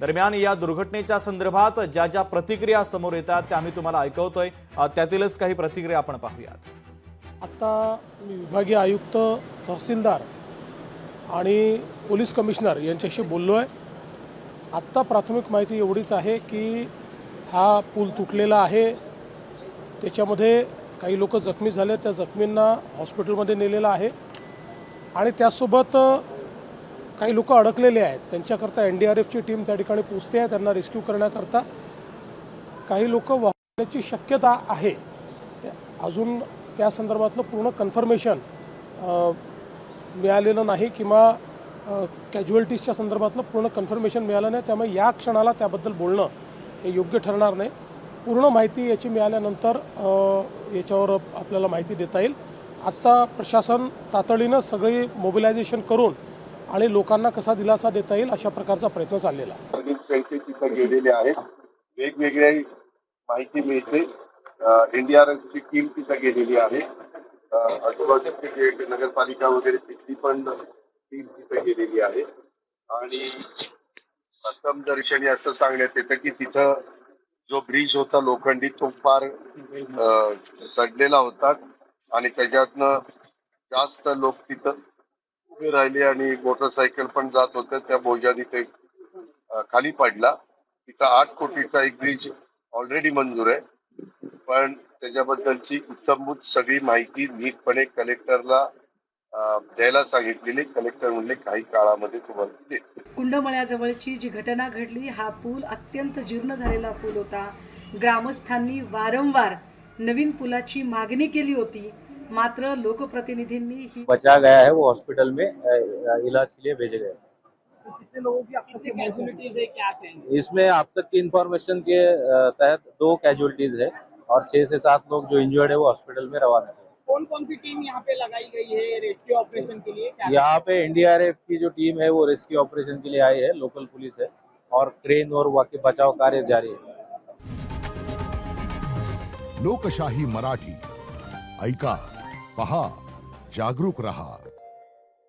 दरम्यान या दुर्घटनेच्या संदर्भात ज्या ज्या प्रतिक्रिया समोर येतात त्या आम्ही तुम्हाला ऐकवतोय, त्यातीलच काही प्रतिक्रिया आपण पाहूयात। आता मी विभागीय आयुक्त, तहसीलदार आणि पोलीस कमिशनर यांच्याशी बोललो आहे। आत्ता प्राथमिक माहिती एवढीच आहे की हा पूल तुटलेला आहे, त्याच्यामध्ये काही लोक जखमी झाले, त्या जखमींना हॉस्पिटलमध्ये नेलेलं आहे आणि त्यासोबत काही लोक अडकलेले आहेत, त्यांच्याकरता NDRFची टीम त्या ठिकाणी पोहोचते आहे, त्यांना रेस्क्यू करण्याकरता। काही लोक वाहण्याची शक्यता आहे, अजून त्या संदर्भातलं पूर्ण कन्फर्मेशन मिळालेलं नाही किंवा कॅज्युअल्टीजच्या संदर्भातलं पूर्ण कन्फर्मेशन मिळालं नाही, त्यामुळे या क्षणाला त्याबद्दल बोलणं हे योग्य ठरणार नाही। पूर्ण माहिती याची मिळाल्यानंतर याच्यावर आपल्याला माहिती देता येईल। आत्ता प्रशासन तातडीनं सगळी मोबिलायझेशन करून आणि लोकांना कसा दिलासा देता येईल अशा प्रकारचा प्रयत्न चाललेला आहे। तिथे गेलेले आहेत, वेगवेगळ्या माहिती मिळते। NDRFची टीम तिथे गेलेली आहे, आजूबाजूचे जे नगरपालिका वगैरे तिथली पण टीम तिथे गेलेली आहे आणि प्रथमदर्शनी असं सांगण्यात येतं की तिथं जो ब्रिज होता लोखंडी तो फार चढलेला होता आणि त्याच्यातनं जास्त लोक तिथं उभे राहिले आणि मोटरसायकल पण जात होते, त्या बोजाने ते खाली पडला। तिथं 8 कोटीचा एक ब्रिज ऑलरेडी मंजूर आहे, पण त्याच्याबद्दलची उत्तमभूत सगळी माहिती नीटपणे कलेक्टरला द्यायला सांगितलेली। कलेक्टर म्हणले काही काळामध्ये तुम्हाला देतो। कुंडमळ्याजवळची जी घटना घडली, हा पूल अत्यंत जीर्ण झालेला पूल होता। ग्रामस्थांनी वारंवार नवीन पुलाची मागणी केली होती, मात्र लोकप्रतिनिधींनी ही बचा गया है, वो हॉस्पिटल में इलाज के लिए भेजे गए। कितने लोगों की अब तक की कैजुअलिटीज है, क्या कहेंगे? इसमें अब तक की इंफॉर्मेशन के तहत 2 कैजुअलिटीज है और 6 से 7 लोग जो इंजर्ड है वो हॉस्पिटल में रवाना है। कौन कौन सी टीम यहाँ पे लगाई गई है रेस्क्यू ऑपरेशन के लिए? क्या यहाँ पे NDRF की जो टीम है वो रेस्क्यू ऑपरेशन के लिए आई है, लोकल पुलिस है और क्रेन और बाकी बचाव कार्य जारी है। लोकशाही मराठी ऐका, पहा, जागरूक रहा।